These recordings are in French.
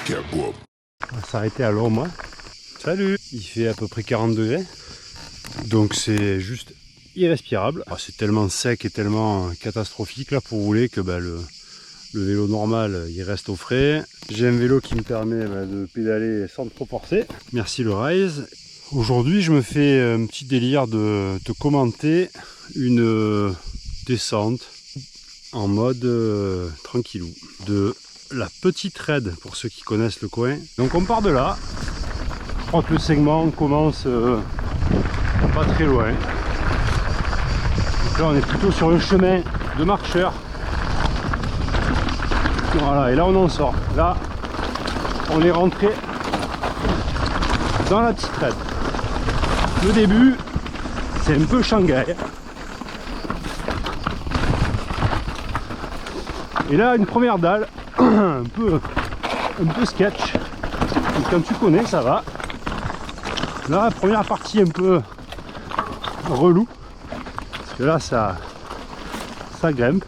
On va s'arrêter à l'ombre. Salut! Il fait à peu près 40 degrés. Donc c'est juste irrespirable. C'est tellement sec et tellement catastrophique là pour rouler que le vélo normal il reste au frais. J'ai un vélo qui me permet de pédaler sans trop forcer. Merci le Rise. Aujourd'hui je me fais un petit délire de te commenter une descente en mode tranquillou de la petite raid pour ceux qui connaissent le coin. Donc on part de là. Je crois que le segment commence pas très loin. Donc là on est plutôt sur un chemin de marcheurs. Voilà, et là on en sort. Là on est rentré dans la petite raid. Le début c'est un peu Shanghai. Et là une première dalle un peu sketch. Et quand tu connais ça va. Là la première partie un peu relou. Parce que là ça grimpe.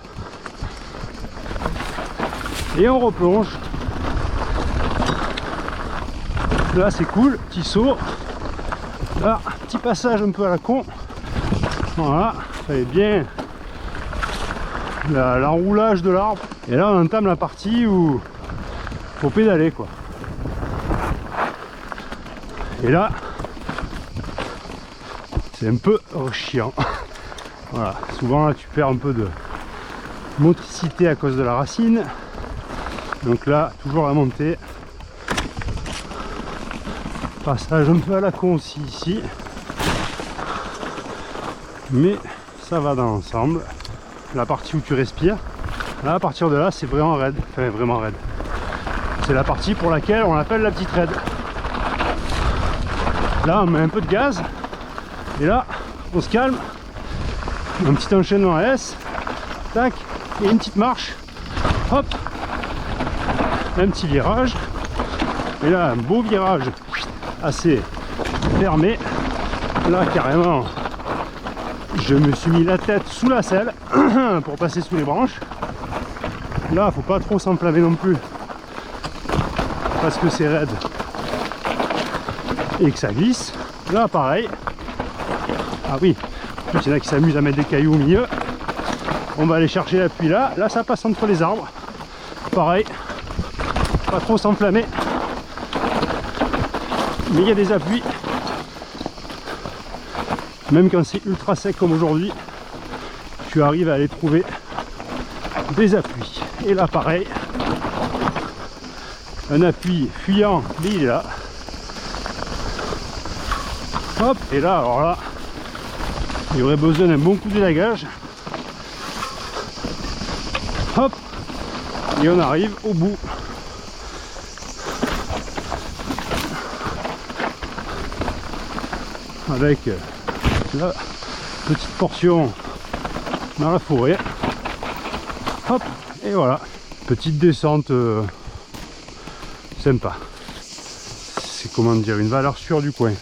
Et on replonge. Là c'est cool, petit saut. Là, petit passage un peu à la con. Voilà, fallait bien l'enroulage de l'arbre. Et là on entame la partie où faut pédaler quoi. Et là c'est un peu chiant. Voilà, souvent là tu perds un peu de motricité à cause de la racine. Donc là toujours la montée. Passage un peu à la con aussi ici. Mais ça va dans l'ensemble. La partie où tu respires. Là à partir de là c'est vraiment raide. Enfin vraiment raide. C'est la partie pour laquelle on l'appelle la petite raid. Là on met un peu de gaz. Et là on se calme. Un petit enchaînement à S. Tac. Et une petite marche. Hop. Un petit virage. Et là un beau virage assez fermé. Là carrément je me suis mis la tête sous la selle pour passer sous les branches. Là faut pas trop s'enflammer non plus parce que c'est raide et que ça glisse. Là pareil. Ah oui, en plus il y en a qui s'amusent à mettre des cailloux au milieu. On va aller chercher l'appui là. Là ça passe entre les arbres. Pareil, pas trop s'enflammer. Mais il y a des appuis. Même quand c'est ultra sec comme aujourd'hui, tu arrives à aller trouver des appuis. Et là pareil, un appui fuyant, mais il est là. Hop, et là alors là, il y aurait besoin d'un bon coup d'élagage. Hop, et on arrive au bout. Avec la petite portion dans la forêt. Hop, et voilà, petite descente sympa. C'est comment dire, une valeur sûre du coin.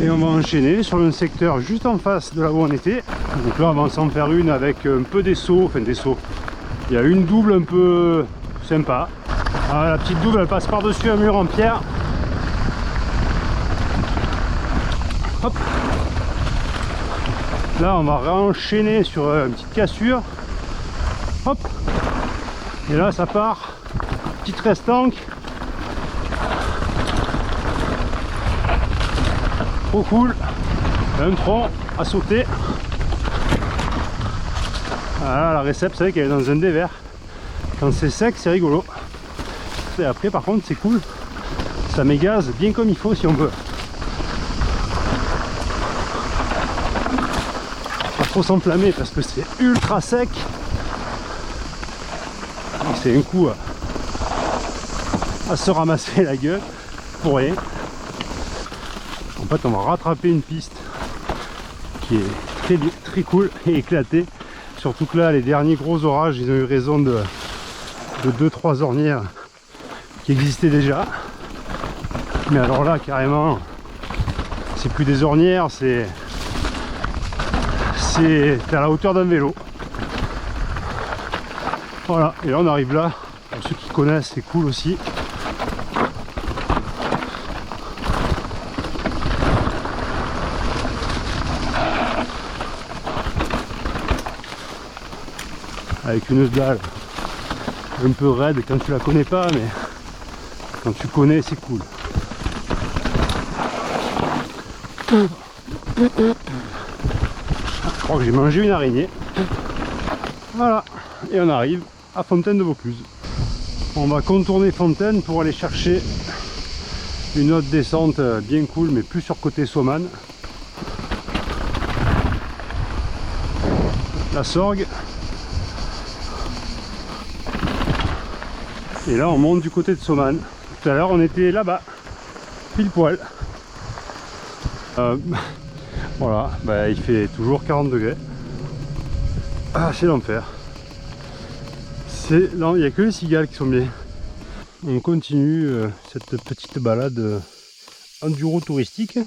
Et on va enchaîner sur un secteur juste en face de là où on était. Donc là on va s'en faire une avec un peu des sauts, enfin des sauts. Il y a une double un peu sympa. Alors, la petite double elle passe par dessus un mur en pierre. Hop. Là on va enchaîner sur une petite cassure. Hop. Et là ça part. Petite restanque. Trop cool. Un tronc à sauter. Voilà, la récepte, vous savez qu'elle est dans un dévers. Quand c'est sec c'est rigolo. Et après par contre c'est cool. Ça mégaze bien comme il faut si on veut. S'enflammer parce que c'est ultra sec. C'est un coup à se ramasser la gueule pour rien. En fait on va rattraper une piste qui est très cool et éclatée. Surtout que là les derniers gros orages ils ont eu raison de 2-3 ornières qui existaient déjà. Mais alors là carrément c'est plus des ornières, c'est à la hauteur d'un vélo. Voilà, et là on arrive là Pour ceux qui connaissent, c'est cool aussi. Avec une dalle un peu raide quand tu la connais pas, mais quand tu connais, c'est cool. Je crois que j'ai mangé une araignée. Voilà, et on arrive à Fontaine de Vaucluse. On va contourner Fontaine pour aller chercher une autre descente bien cool, mais plus sur côté Somanes. La Sorgue. Et là on monte du côté de Somanes. Tout à l'heure on était là-bas, pile poil. Voilà, bah, il fait toujours 40 degrés. Ah, c'est l'enfer. Il n'y a que les cigales qui sont bien. On continue cette petite balade enduro touristique.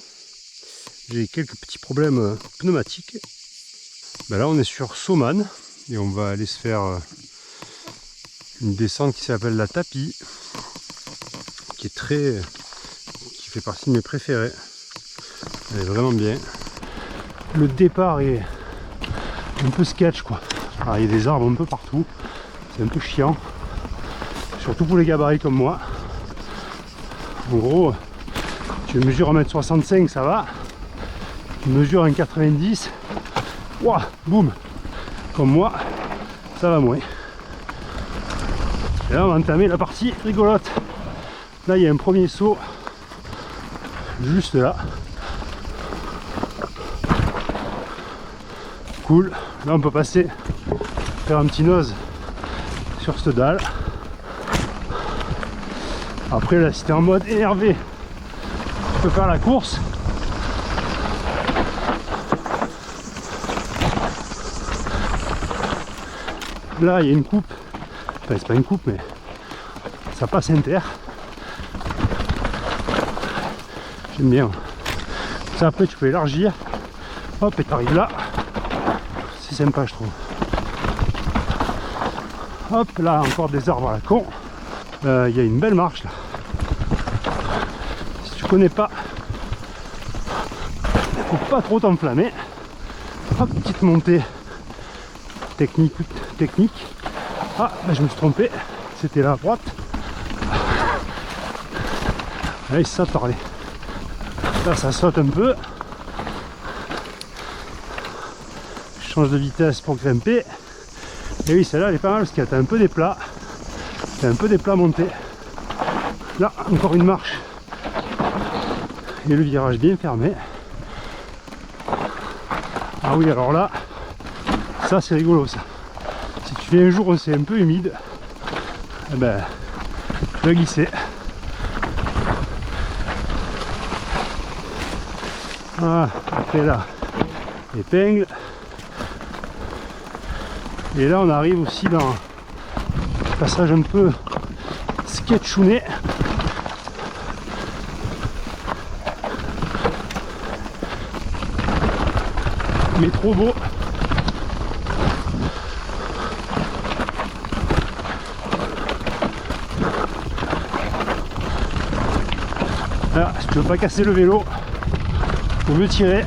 J'ai quelques petits problèmes pneumatiques. Ben là on est sur Somanes et on va aller se faire une descente qui s'appelle la Tapie, qui fait partie de mes préférés. Elle est vraiment bien. Le départ est un peu sketch quoi. Alors, il y a des arbres un peu partout, c'est un peu chiant, surtout pour les gabarits comme moi. En gros, tu mesures 1m65, ça va. Tu mesures 1m90, ouah, boum, comme moi, ça va moins. Et là on va entamer la partie rigolote. Là il y a un premier saut juste là. Cool. Là on peut passer, faire un petit nose sur cette dalle. Après là si t'es en mode énervé, tu peux faire la course. Là il y a une coupe. Enfin, c'est pas une coupe, mais ça passe inter. J'aime bien. Ça après tu peux élargir. Hop et t'arrives là. C'est sympa je trouve. Hop là encore des arbres à la con. Il y a une belle marche là. Si tu connais pas, faut pas trop t'enflammer. Hop, petite montée technique. Ah, bah je me suis trompé, c'était là à droite. Allez, ça parlait. Là, ça saute un peu. Je change de vitesse pour grimper. Et oui, celle-là, elle est pas mal parce qu'elle a un peu des plats. T'as un peu des plats montés. Là, encore une marche. Et le virage bien fermé. Ah oui, alors là, ça c'est rigolo ça. Si tu fais un jour où c'est un peu humide, eh ben, tu vas glisser. Voilà, après là, épingle. Et là on arrive aussi dans un passage un peu sketchouné. Mais trop beau. Alors, si tu veux pas casser le vélo, faut mieux tirer.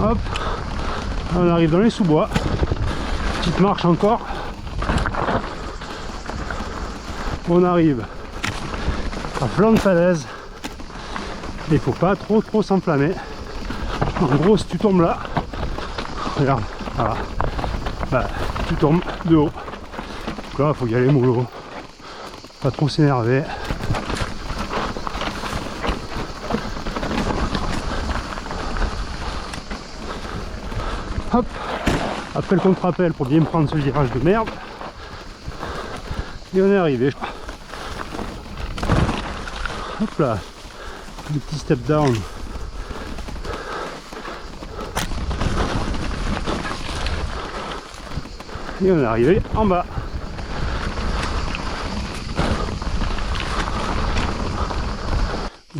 Hop, on arrive dans les sous-bois. Petite marche encore. On arrive à flanc de falaise. Il faut pas trop s'enflammer. En gros, si tu tombes là, regarde, voilà, bah, tu tombes de haut. Donc là, il faut y aller mollo. Pas trop s'énerver. Hop, après le contre-appel pour bien prendre ce virage de merde. Et on est arrivé, je crois. Hop là, le petit step down. Et on est arrivé en bas.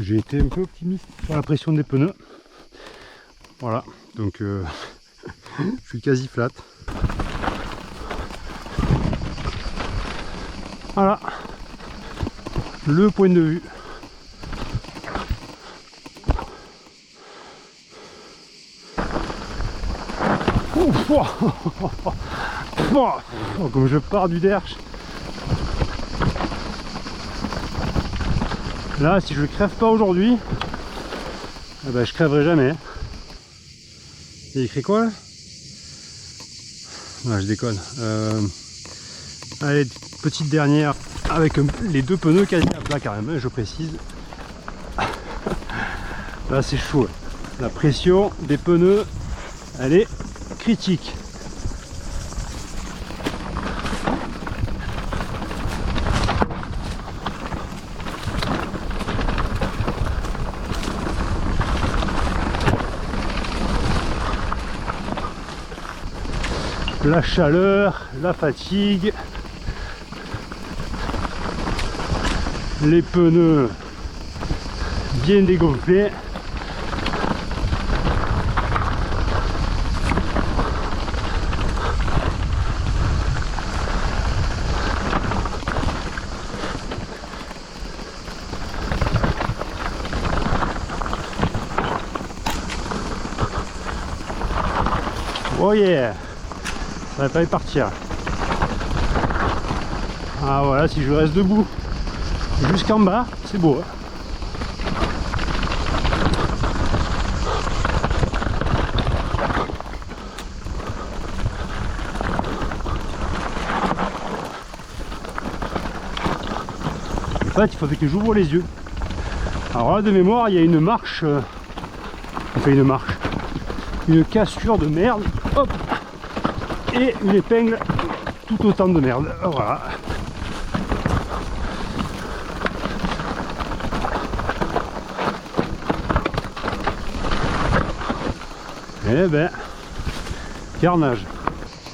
J'ai été un peu optimiste sur la pression des pneus. Voilà, donc je suis quasi flat. Voilà. Le point de vue. Ouf, oh, comme je pars du derche. Là, si je crève pas aujourd'hui, eh ben, je crèverai jamais. Il y a écrit quoi là? Non, je déconne. Allez, petite dernière avec les deux pneus quasi à plat quand même, je précise. Là, c'est chaud. La pression des pneus, elle est critique. La chaleur, la fatigue, les pneus bien dégonflés. Oh yeah! Ça va pas y partir. Ah voilà, si je reste debout jusqu'en bas, c'est beau. Hein. En fait, il faudrait que j'ouvre les yeux. Alors là, de mémoire, il y a une marche. Enfin, une marche. Une cassure de merde. Hop! Et une épingle tout autant de merde. Voilà. Eh ben, carnage.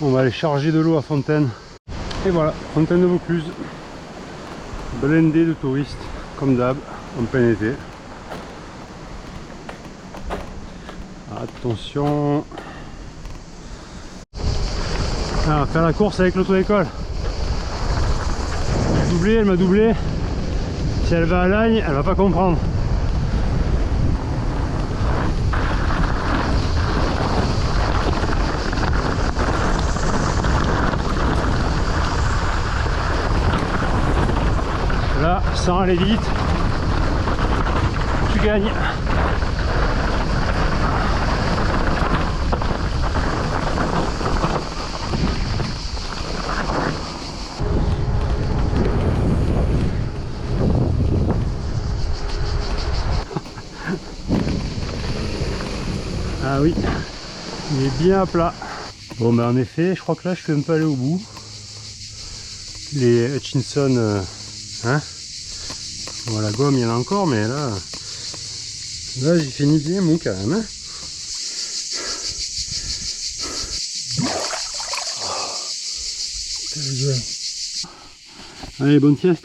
On va aller charger de l'eau à Fontaine. Et voilà, Fontaine de Vaucluse. Blindé de touristes, comme d'hab, en plein été. Attention. Ah, faire la course avec l'auto-école. Doublé, elle m'a doublé. Si elle va à Lagne, elle va pas comprendre. Là, sans aller vite, tu gagnes. Ah oui, il est bien à plat. Bon ben en effet, je crois que là je suis un peu allé au bout. Les Hutchinson, hein, bon, la gomme il y en a encore, mais là j'ai fini bien mon quand même. Hein. Allez, bonne sieste.